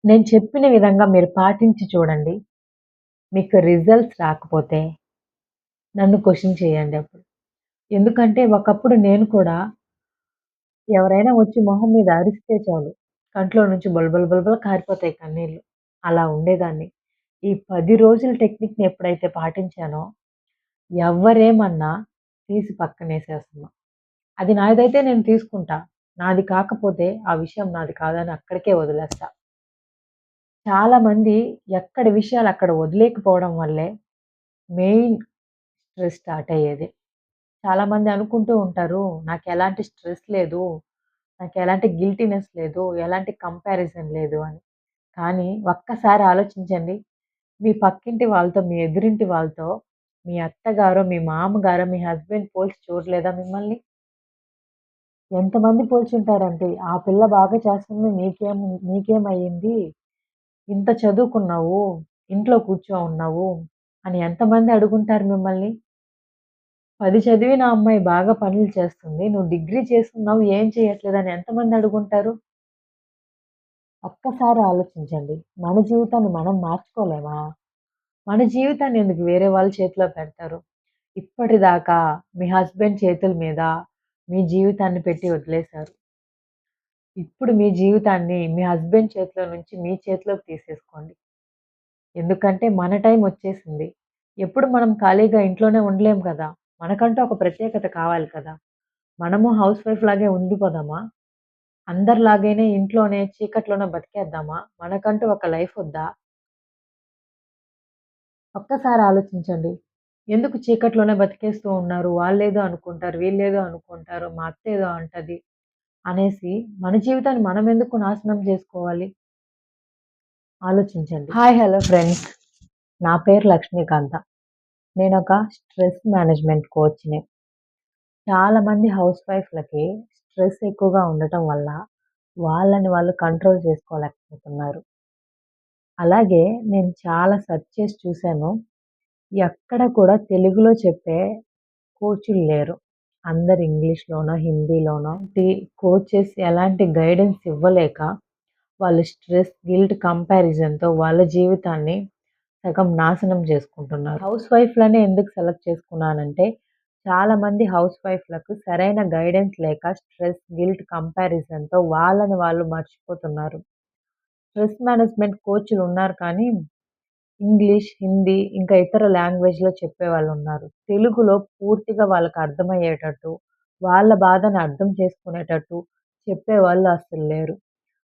నేను చెప్పిన విధంగా మీరు పాటించి చూడండి. మీకు రిజల్ట్స్ రాకపోతే నన్ను క్వెషన్ చేయండి అప్పుడు. ఎందుకంటే ఒకప్పుడు నేను కూడా ఎవరైనా వచ్చి మొహం మీద అరిస్తే చాలు. కంట్లో నుంచి బొళబొల బొళబొల కారిపోతాయి కన్నీళ్ళు. అలా ఉండేదాన్ని. ఈ 10 రోజుల టెక్నిక్‌ని ఎప్పుడైతే పాటించానో ఎవ్వరేమన్నా తీసి పక్కనేసేస్తున్నా. అది నాదైతే నేను తీసుకుంటా. నాది కాకపోతే ఆ విషయం నాది కాదని అక్కడికే వదిలేస్తా. చాలామంది ఎక్కడి విషయాలు అక్కడ వదిలేయకపోవడం వల్లే మెయిన్ స్ట్రెస్ స్టార్ట్ అయ్యేది. చాలామంది అనుకుంటూ ఉంటారు, నాకెలాంటి స్ట్రెస్ లేదు, నాకెలాంటి గిల్టీనెస్ లేదు, ఎలాంటి కంపారిజన్ లేదు అని. కానీ ఒక్కసారి ఆలోచించండి. మీ పక్కింటి వాళ్ళతో, మీ ఎదురింటి వాళ్ళతో, మీ అత్తగారో, మీ మామగారో, మీ హస్బెండ్ పోల్చి చూడలేదా మిమ్మల్ని? ఎంతమంది పోల్చుంటారంటే, "ఆ పిల్ల బాగా చేస్తుంది నీకేమయ్యింది? ఇంత చదువుకున్నావు, ఇంట్లో కూర్చో ఉన్నావు" అని ఎంతమంది అడుగుంటారు మిమ్మల్ని? 10 చదివిన అమ్మాయి బాగా పనులు చేస్తుంది. నువ్వు డిగ్రీ చేసుకున్నావు ఏం చేయట్లేదని ఎంతమంది అడుగుంటారు? ఒక్కసారి ఆలోచించండి. మన జీవితాన్ని మనం మార్చుకోలేమా? మన జీవితాన్ని ఎందుకు వేరే వాళ్ళ చేతిలో పెడతారు? ఇప్పటిదాకా మీ హస్బెండ్ చేతుల మీద మీ జీవితాన్ని పెట్టి వదిలేశారు. ఇప్పుడు మీ జీవితాన్ని మీ హస్బెండ్ చేతిలో నుంచి మీ చేతిలోకి తీసేసుకోండి. ఎందుకంటే మన టైం వచ్చేసింది. ఎప్పుడు మనం ఖాళీగా ఇంట్లోనే ఉండలేం కదా! మనకంటూ ఒక ప్రత్యేకత కావాలి కదా! మనము హౌస్ వైఫ్ లాగే ఉండిపోదామా? అందరిలాగానే ఇంట్లోనే చీకట్లోనే బతికేద్దామా? మనకంటూ ఒక లైఫ్ వద్దా? ఒక్కసారి ఆలోచించండి. ఎందుకు చీకట్లోనే బతికేస్తూ ఉన్నారు? వాళ్ళేదో అనుకుంటారు, వీళ్ళేదో అనుకుంటారు, మా అత్తేదో అంటది అనేసి మన జీవితాన్ని మనమెందుకు నాశనం చేసుకోవాలి? ఆలోచించండి. హాయ్! Hello friends. నా పేరు లక్ష్మీకాంత. నేనొక స్ట్రెస్ మేనేజ్‌మెంట్ కోచ్‌ని. చాలామంది హౌస్ వైఫ్‌లకి స్ట్రెస్ ఎక్కువగా ఉండటం వల్ల వాళ్ళని వాళ్ళు కంట్రోల్ చేసుకోలేకపోతున్నారు. అలాగే నేను చాలా సెర్చ్ చేసి చూసాను. ఎక్కడ కూడా తెలుగులో చెప్పే కోచులు లేరు. అందరు ఇంగ్లీష్‌లోనో, హిందీలోనో కోచెస్ ఎలాంటి గైడెన్స్ ఇవ్వలేక వాళ్ళు స్ట్రెస్, గిల్ట్ కంపారిజన్‌తో వాళ్ళ జీవితాన్ని సగం నాశనం చేసుకుంటున్నారు. హౌస్ వైఫ్‌లనే ఎందుకు సెలెక్ట్ చేసుకున్నానంటే, చాలామంది హౌస్ వైఫ్‌లకు సరైన గైడెన్స్ లేక స్ట్రెస్, గిల్ట్ కంపారిజన్‌తో వాళ్ళని వాళ్ళు మర్చిపోతున్నారు. స్ట్రెస్ మేనేజ్‌మెంట్ కోచ్‌లున్నారు కానీ, ఇంగ్లీష్, హిందీ ఇంకా ఇతర లాంగ్వేజ్‌లో చెప్పేవాళ్ళున్నారు. తెలుగులో పూర్తిగా వాళ్ళకి అర్థమయ్యేటట్టు, వాళ్ళ బాధని అర్థం చేసుకునేటట్టు చెప్పేవాళ్ళు అస్సలు లేరు.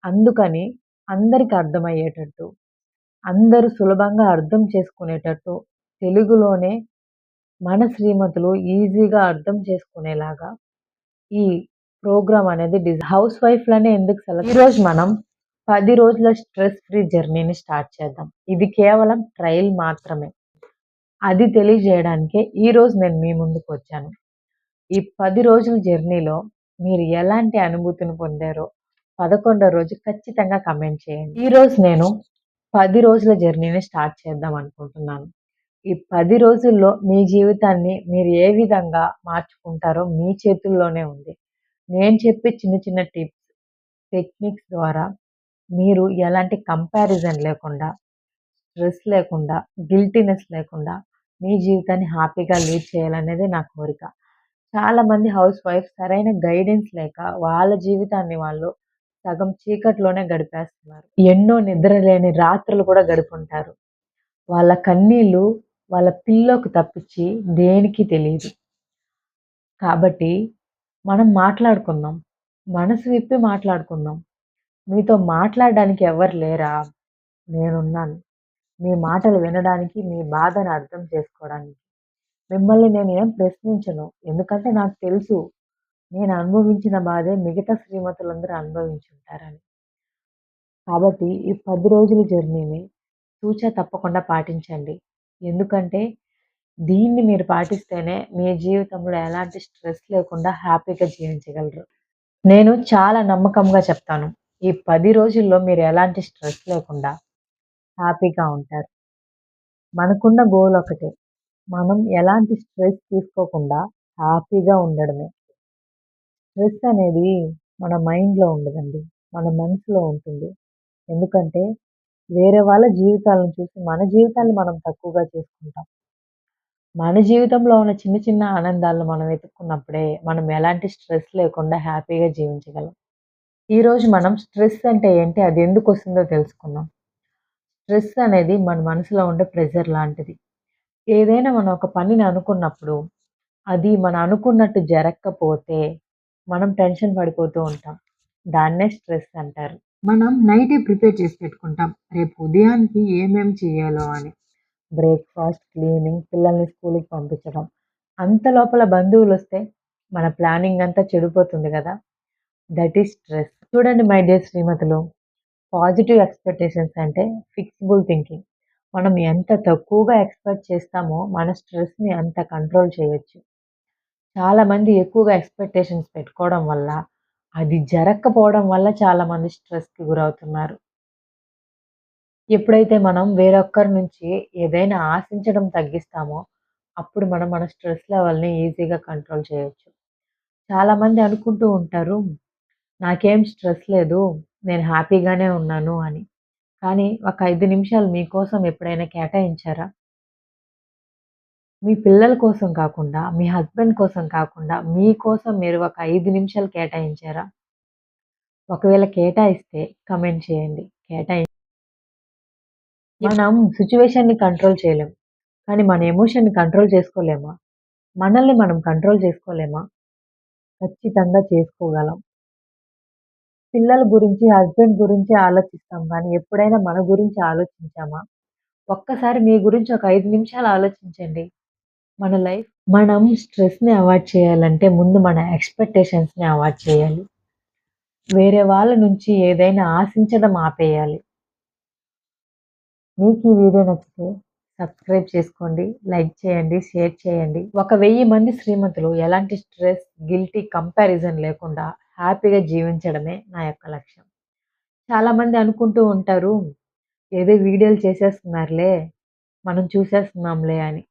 అందుకని అందరికి అర్థమయ్యేటట్టు, అందరూ సులభంగా అర్థం చేసుకునేటట్టు తెలుగులోనే మన శ్రీమతులు ఈజీగా అర్థం చేసుకునేలాగా ఈ ప్రోగ్రామ్ అనేది హౌస్ వైఫ్‌లనే ఎందుకు ఈరోజు మనం 10 రోజుల స్ట్రెస్ ఫ్రీ జర్నీని స్టార్ట్ చేద్దాం. ఇది కేవలం ట్రైల్ మాత్రమే. అది తెలియజేయడానికే ఈరోజు నేను మీ ముందుకొచ్చాను. ఈ 10 రోజుల జర్నీలో మీరు ఎలాంటి అనుభూతిని పొందారో 11 రోజు ఖచ్చితంగా కమెంట్ చేయండి. ఈరోజు నేను 10 రోజుల జర్నీని స్టార్ట్ చేద్దాం అనుకుంటున్నాను. ఈ 10 రోజుల్లో మీ జీవితాన్ని మీరు ఏ విధంగా మార్చుకుంటారో మీ చేతుల్లోనే ఉంది. నేను చెప్పే చిన్న చిన్న టిప్స్, టెక్నిక్స్ ద్వారా మీరు ఎలాంటి కంపారిజన్ లేకుండా, స్ట్రెస్ లేకుండా, గిల్టీనెస్ లేకుండా మీ జీవితాన్ని హ్యాపీగా లీడ్ చేయాలనేదే నా కోరిక. చాలామంది హౌస్ వైఫ్స్ సరైన గైడెన్స్ లేక వాళ్ళ జీవితాన్ని వాళ్ళు సగం చీకట్లోనే గడిపేస్తున్నారు. ఎన్నో నిద్రలేని రాత్రులు కూడా గడుపుంటారు. వాళ్ళ కన్నీళ్ళు వాళ్ళ పిల్లోకి తప్పించి దేనికి తెలీదు. కాబట్టి మనం మాట్లాడుకుందాం. మనసు విప్పి మాట్లాడుకుందాం. మీతో మాట్లాడడానికి ఎవరు లేరా? నేనున్నాను. మీ మాటలు వినడానికి, మీ బాధను అర్థం చేసుకోవడానికి. మిమ్మల్ని నేనేం ప్రశ్నించను. ఎందుకంటే నాకు తెలుసు. నేను అనుభవించిన బాధే మిగతా శ్రీమంతులందరూ అనుభవించుంటారని. కాబట్టి ఈ 10 రోజుల జర్నీని తూచా తప్పకుండా పాటించండి. ఎందుకంటే దీన్ని మీరు పాటిస్తేనే మీ జీవితంలో ఎలాంటి స్ట్రెస్ లేకుండా హ్యాపీగా జీవించగలరు. నేను చాలా నమ్మకంగా చెప్తాను. ఈ 10 రోజుల్లో మీరు ఎలాంటి స్ట్రెస్ లేకుండా హ్యాపీగా ఉంటారు. మనకున్న గోల్ ఒకటే. మనం ఎలాంటి స్ట్రెస్ తీసుకోకుండా హ్యాపీగా ఉండడమే. స్ట్రెస్ అనేది మన మైండ్‌లో ఉండదండి. మన మనసులో ఉంటుంది. ఎందుకంటే వేరే వాళ్ళ జీవితాలను చూసి మన జీవితాన్ని మనం తక్కువగా చేసుకుంటాం. మన జీవితంలో ఉన్న చిన్న చిన్న ఆనందాలను మనం వెతుక్కున్నప్పుడే మనం ఎలాంటి స్ట్రెస్ లేకుండా హ్యాపీగా జీవించగలం. ఈరోజు మనం స్ట్రెస్ అంటే ఏంటి? అది ఎందుకొస్తుందో తెలుసుకుందాం. స్ట్రెస్ అనేది మన మనసులో ఉండే ప్రెషర్ లాంటిది. ఏదైనా మనం ఒక పనిని అనుకున్నప్పుడు, అది మనం అనుకున్నట్టు జరక్కపోతే, మనం టెన్షన్ పడిపోతూ ఉంటాం. దాన్నే స్ట్రెస్ అంటారు. మనం నైటే ప్రిపేర్ చేసి పెట్టుకుంటాం. రేపు ఉదయానికి ఏమేం చేయాలో అని. బ్రేక్‌ఫాస్ట్, క్లీనింగ్, పిల్లల్ని స్కూలుకి పంపించడం. అంత లోపల బంధువులొస్తే మన ప్లానింగ్ అంతా చెడిపోతుంది గదా! That is stress. చూడండి మై డియర్ శ్రీమతులు, పాజిటివ్ ఎక్స్‌పెక్టేషన్స్ అంటే ఫిక్సిబుల్ థింకింగ్. మనం ఎంత తక్కువగా ఎక్స్‌పెక్ట్ చేస్తామో మన స్ట్రెస్‌ని అంత కంట్రోల్ చేయొచ్చు. చాలామంది ఎక్కువగా ఎక్స్‌పెక్టేషన్స్ పెట్టుకోవడం వల్ల, అది జరక్కపోవడం వల్ల చాలామంది స్ట్రెస్‌కి గురవుతున్నారు. ఎప్పుడైతే మనం వేరొక్కరి నుంచి ఏదైనా ఆశించడం తగ్గిస్తామో, అప్పుడు మనం మన స్ట్రెస్ లెవెల్‌ని ఈజీగా కంట్రోల్ చేయొచ్చు. చాలామంది అనుకుంటూ ఉంటారు, నాకేం స్ట్రెస్ లేదు, నేను హ్యాపీగానే ఉన్నాను అని. కానీ ఒక 5 నిమిషాలు మీకోసం ఎప్పుడైనా కేటాయించారా? మీ పిల్లల కోసం కాకుండా, మీ హస్బెండ్ కోసం కాకుండా, మీకోసం మీరు ఒక 5 నిమిషాలు కేటాయించారా? ఒకవేళ కేటాయిస్తే కామెంట్ చేయండి. మనం సిట్యుయేషన్‌ని కంట్రోల్ చేయలేం. కానీ మన ఎమోషన్‌ని కంట్రోల్ చేసుకోలేమా? మనల్ని మనం కంట్రోల్ చేసుకోలేమా? ఖచ్చితంగా చేసుకోగలం. పిల్లల గురించి, హస్బెండ్ గురించి ఆలోచిస్తాం గానీ, ఎప్పుడైనా మన గురించి ఆలోచించామా? ఒక్కసారి మీ గురించి ఒక 5 నిమిషాలు ఆలోచించండి. మన లైఫ్ మనం స్ట్రెస్‌ని అవాయిడ్ చేయాలంటే ముందు మన ఎక్స్‌పెక్టేషన్స్‌ని అవాయిడ్ చేయాలి. వేరే వాళ్ళ నుంచి ఏదైనా ఆశించడం ఆపేయాలి. మీకు ఈ వీడియో నచ్చితే సబ్స్క్రైబ్ చేసుకోండి, లైక్ చేయండి, షేర్ చేయండి. ఒక 1000 మంది శ్రీమంతులు ఎలాంటి స్ట్రెస్, గిల్టీ కంపారిజన్ లేకుండా హ్యాపీగా జీవించడమే నా యొక్క లక్ష్యం. చాలామంది అనుకుంటూ ఉంటారు, ఏదో వీడియోలు చేసేస్తున్నారులే, మనం చూసేస్తున్నాంలే అని.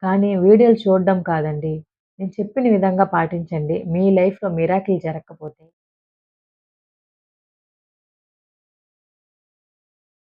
కానీ వీడియోలు చూడడం కాదండి. నేను చెప్పిన విధంగా పాటించండి. మీ లైఫ్‌లో మిరాకిల్ జరగకపోతే